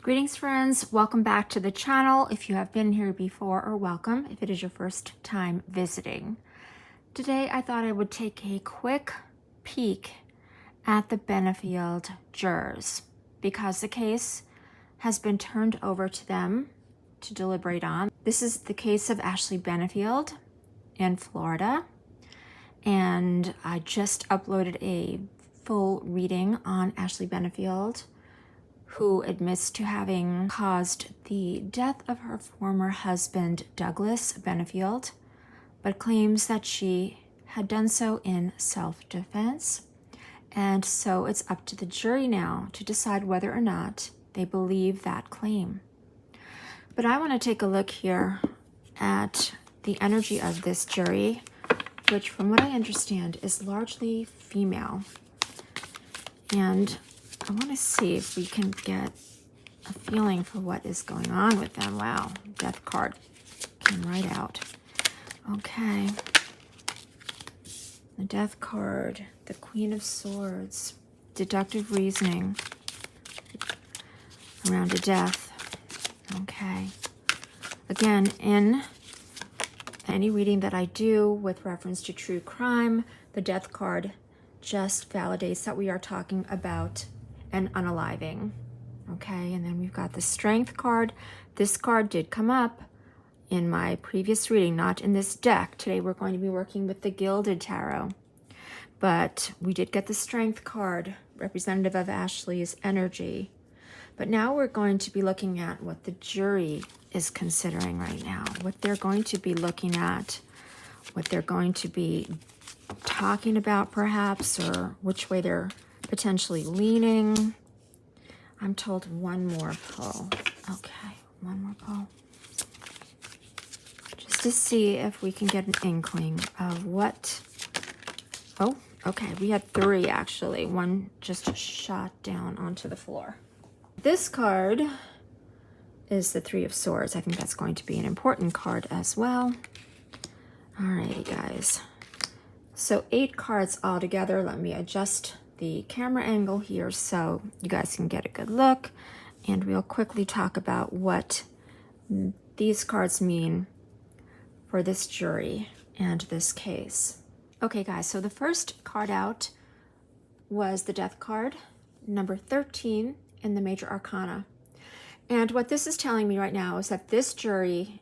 Greetings friends, welcome back to the channel. If you have been here before, or welcome if it is your first time visiting. Today I thought I would take a quick peek at the Benefield jurors because the case has been turned over to them to deliberate on. This is the case of Ashley Benefield in Florida, and I just uploaded a full reading on Ashley Benefield, who admits to having caused the death of her former husband, Douglas Benefield, but claims that she had done so in self-defense. And so it's up to the jury now to decide whether or not they believe that claim. But I want to take a look here at the energy of this jury, which from what I understand is largely female. And I want to see if we can get a feeling for what is going on with them. Wow, death card came right out. Okay. The death card, the Queen of Swords, deductive reasoning around a death. Okay. Again, in any reading that I do with reference to true crime, the death card just validates that we are talking about an unaliving. Okay, and then we've got the Strength card. This card did come up in my previous reading, not in this deck. Today we're going to be working with the Gilded Tarot, but we did get the Strength card, representative of Ashley's energy. But now we're going to be looking at what the jury is considering right now, what they're going to be looking at, what they're going to be talking about perhaps, or which way they're potentially leaning. I'm told one more pull. Okay, one more pull. Just to see if we can get an inkling of what... Oh, okay, we had three actually. One just shot down onto the floor. This card is the Three of Swords. I think that's going to be an important card as well. Alrighty, guys. So 8 cards all together. Let me adjust the camera angle here so you guys can get a good look, and we'll quickly talk about what these cards mean for this jury and this case. Okay guys, so the first card out was the Death card, number 13 in the Major Arcana. And what this is telling me right now is that this jury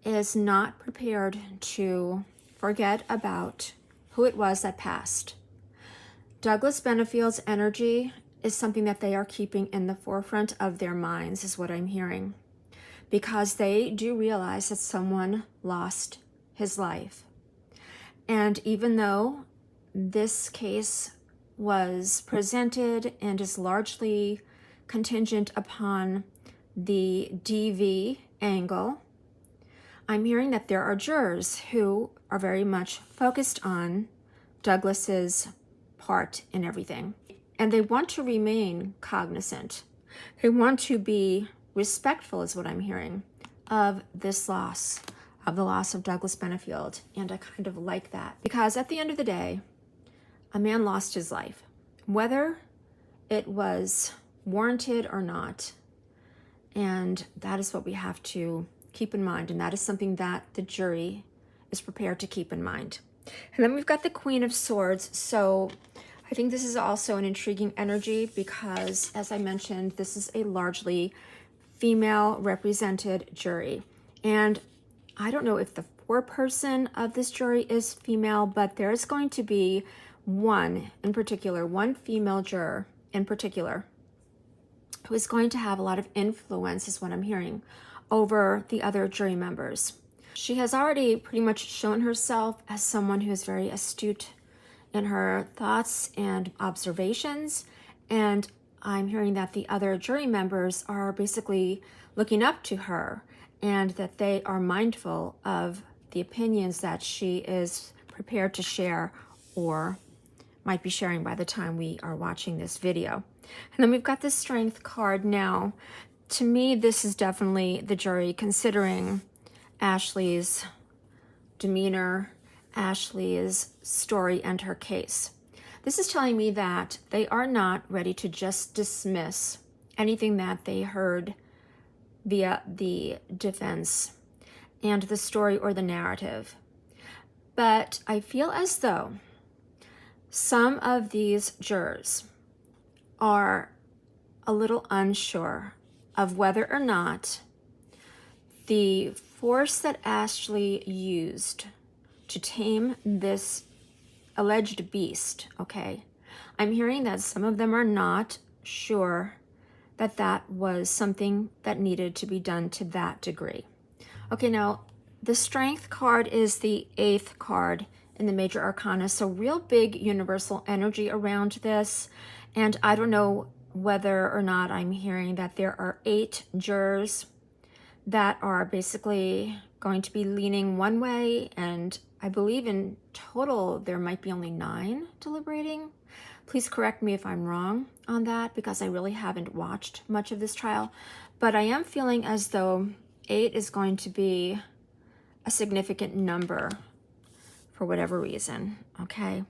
is not prepared to forget about who it was that passed. Douglas Benefield's energy is something that they are keeping in the forefront of their minds, is what I'm hearing, because they do realize that someone lost his life. And even though this case was presented and is largely contingent upon the DV angle, I'm hearing that there are jurors who are very much focused on Douglas's part in everything. And they want to remain cognizant. They want to be respectful, is what I'm hearing, of this loss, of the loss of Douglas Benefield. And I kind of like that, because at the end of the day, a man lost his life, whether it was warranted or not. And that is what we have to keep in mind. And that is something that the jury is prepared to keep in mind. And then we've got the Queen of Swords. So I think this is also an intriguing energy because, as I mentioned, this is a largely female represented jury. And I don't know if the foreperson of this jury is female, but there is going to be one in particular, one female juror in particular, who is going to have a lot of influence, is what I'm hearing, over the other jury members. She has already pretty much shown herself as someone who is very astute in her thoughts and observations, and I'm hearing that the other jury members are basically looking up to her, and that they are mindful of the opinions that she is prepared to share, or might be sharing by the time we are watching this video. And then we've got the Strength card. Now, to me, this is definitely the jury considering Ashley's demeanor, Ashley's story, and her case. This is telling me that they are not ready to just dismiss anything that they heard via the defense and the story or the narrative. But I feel as though some of these jurors are a little unsure of whether or not the force that Ashley used to tame this alleged beast, okay? I'm hearing that some of them are not sure that that was something that needed to be done to that degree. Okay, now the Strength card is the 8th card in the Major Arcana, so real big universal energy around this. And I don't know whether or not I'm hearing that there are 8 jurors that are basically going to be leaning one way, and I believe in total there might be only 9 deliberating. Please correct me if I'm wrong on that, because I really haven't watched much of this trial, but I am feeling as though 8 is going to be a significant number for whatever reason, okay?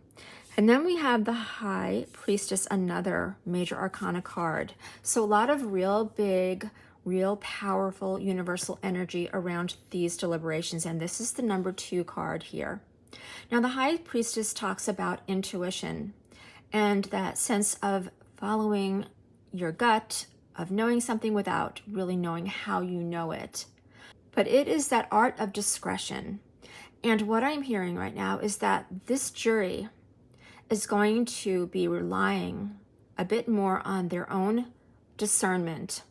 And then we have the High Priestess, another Major Arcana card. So a lot of real big, real powerful universal energy around these deliberations, and this is the number 2 card here. Now the High Priestess talks about intuition and that sense of following your gut, of knowing something without really knowing how you know it. But it is that art of discretion. And what I'm hearing right now is that this jury is going to be relying a bit more on their own discernment.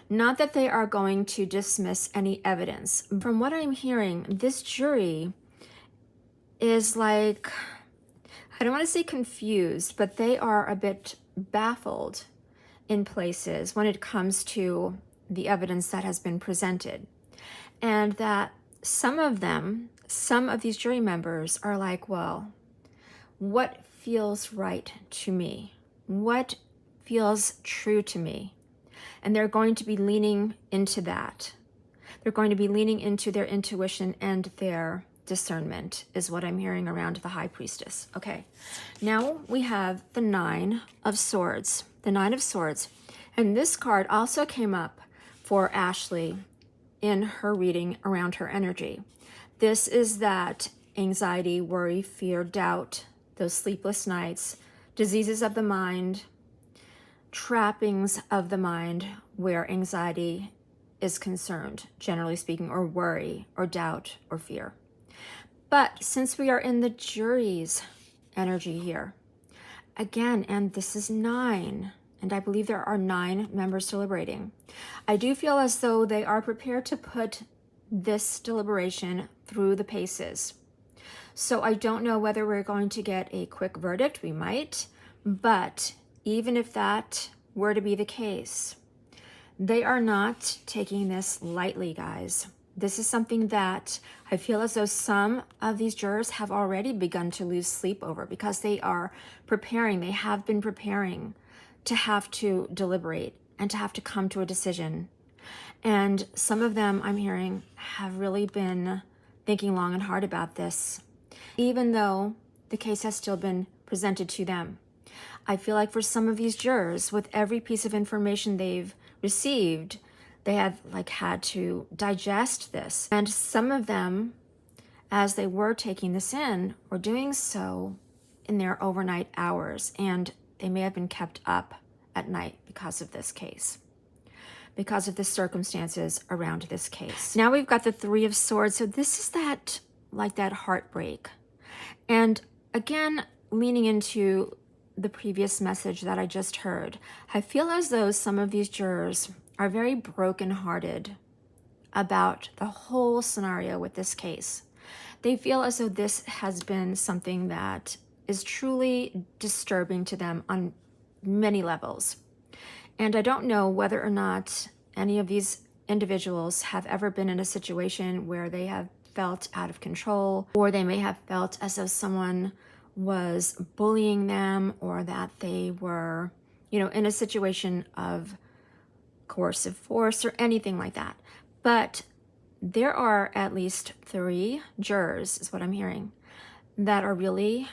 Not that they are going to dismiss any evidence. From what I'm hearing, this jury is like, I don't want to say confused, but they are a bit baffled in places when it comes to the evidence that has been presented. And that some of these jury members are like, well, what feels right to me? What feels true to me? And they're going to be leaning into that. They're going to be leaning into their intuition and their discernment, is what I'm hearing around the High Priestess. Okay, now we have the 9 of Swords. The 9 of Swords. And this card also came up for Ashley in her reading around her energy. This is that anxiety, worry, fear, doubt, those sleepless nights, diseases of the mind, trappings of the mind where anxiety is concerned, generally speaking, or worry, or doubt, or fear. But since we are in the jury's energy here, again, and this is 9, and I believe there are 9 members deliberating, I do feel as though they are prepared to put this deliberation through the paces. So I don't know whether we're going to get a quick verdict. We might, but even if that were to be the case, they are not taking this lightly, guys. This is something that I feel as though some of these jurors have already begun to lose sleep over, because they are preparing, they have been preparing to have to deliberate and to have to come to a decision. And some of them, I'm hearing, have really been thinking long and hard about this, even though the case has still been presented to them. I feel like for some of these jurors, with every piece of information they've received, they have had to digest this. And some of them, as they were taking this in, were doing so in their overnight hours, and they may have been kept up at night because of this case, because of the circumstances around this case. Now we've got the 3 of Swords. So this is that heartbreak. And again, leaning into the previous message that I just heard, I feel as though some of these jurors are very brokenhearted about the whole scenario with this case. They feel as though this has been something that is truly disturbing to them on many levels. And I don't know whether or not any of these individuals have ever been in a situation where they have felt out of control, or they may have felt as though someone was bullying them, or that they were, in a situation of coercive force or anything like that. But there are at least 3 jurors, is what I'm hearing, that are really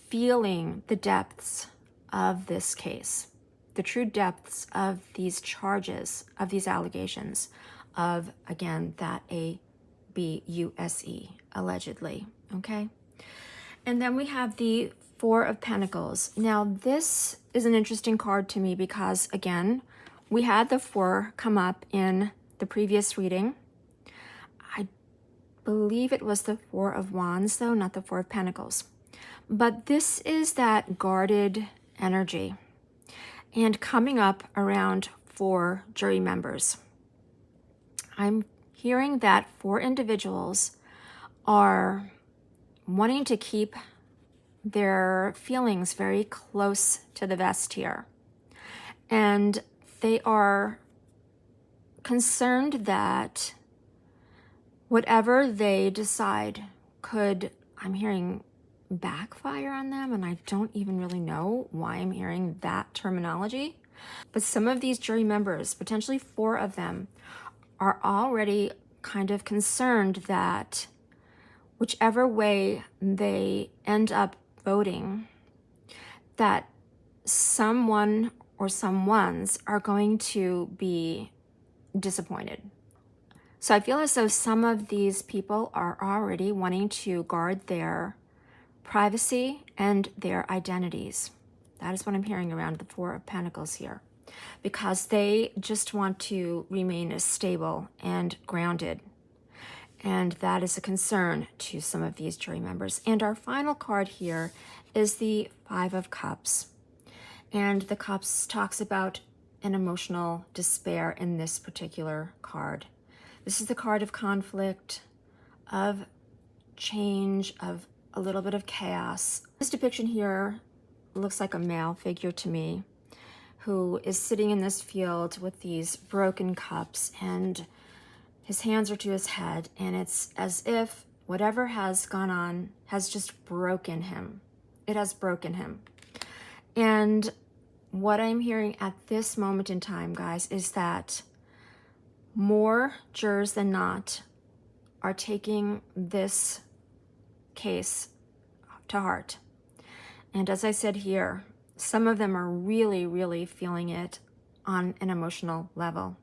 feeling the depths of this case. the true depths of these charges, of these allegations, of, again, that ABUSE, allegedly, okay? And then we have the Four of Pentacles. Now, this is an interesting card to me because, again, we had the Four come up in the previous reading. I believe it was the Four of Wands, though, not the Four of Pentacles. But this is that guarded energy and coming up around 4 jury members. I'm hearing that 4 individuals are wanting to keep their feelings very close to the vest here. And they are concerned that whatever they decide could, I'm hearing, backfire on them, and I don't even really know why I'm hearing that terminology. But some of these jury members, potentially 4 of them, are already kind of concerned that whichever way they end up voting, that someone or someones are going to be disappointed. So I feel as though some of these people are already wanting to guard their privacy and their identities. That is what I'm hearing around the Four of Pentacles here, because they just want to remain as stable and grounded. And that is a concern to some of these jury members. And our final card here is the Five of Cups. And the Cups talks about an emotional despair in this particular card. This is the card of conflict, of change, of a little bit of chaos. This depiction here looks like a male figure to me who is sitting in this field with these broken cups, and his hands are to his head, and it's as if whatever has gone on has just broken him. It has broken him. And what I'm hearing at this moment in time, guys, is that more jurors than not are taking this case to heart. And as I said here, some of them are really, really feeling it on an emotional level.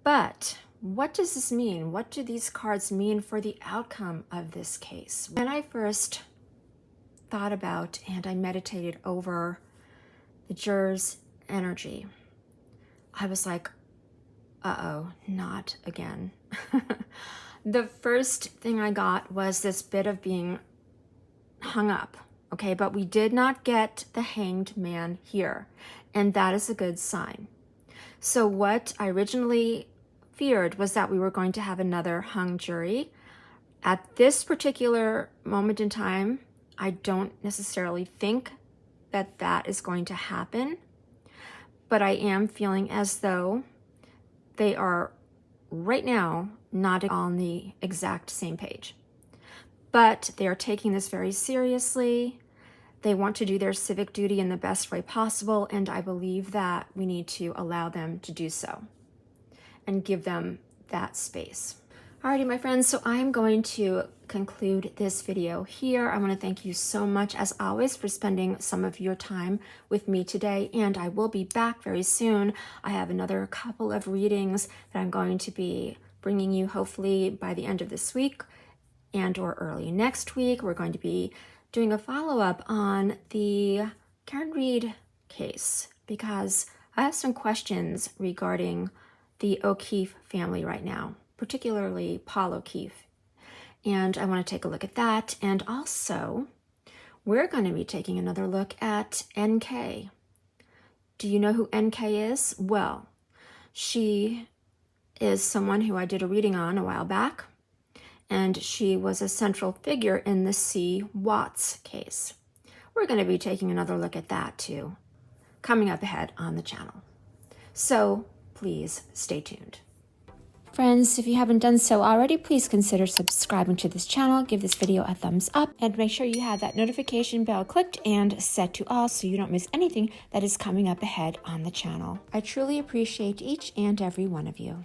But what does this mean? What do these cards mean for the outcome of this case? When I first thought about and I meditated over the jurors' energy, I was like, uh-oh, not again. The first thing I got was this bit of being hung up, okay? But we did not get the Hanged Man here, and that is a good sign. So what I originally feared was that we were going to have another hung jury. At this particular moment in time, I don't necessarily think that that is going to happen, but I am feeling as though they are right now not on the exact same page. But they are taking this very seriously. They want to do their civic duty in the best way possible, and I believe that we need to allow them to do so and give them that space. Alrighty, my friends, so I'm going to conclude this video here. I want to thank you so much, as always, for spending some of your time with me today, and I will be back very soon. I have another couple of readings that I'm going to be bringing you hopefully by the end of this week and or early next week. We're going to be doing a follow-up on the Karen Reed case because I have some questions regarding the O'Keefe family right now, particularly Paul O'Keefe. And I want to take a look at that. And also, we're going to be taking another look at NK. Do you know who NK is? Well, she is someone who I did a reading on a while back, and she was a central figure in the C. Watts case. We're going to be taking another look at that too, coming up ahead on the channel. So please stay tuned. Friends, if you haven't done so already, please consider subscribing to this channel, give this video a thumbs up, and make sure you have that notification bell clicked and set to all so you don't miss anything that is coming up ahead on the channel. I truly appreciate each and every one of you.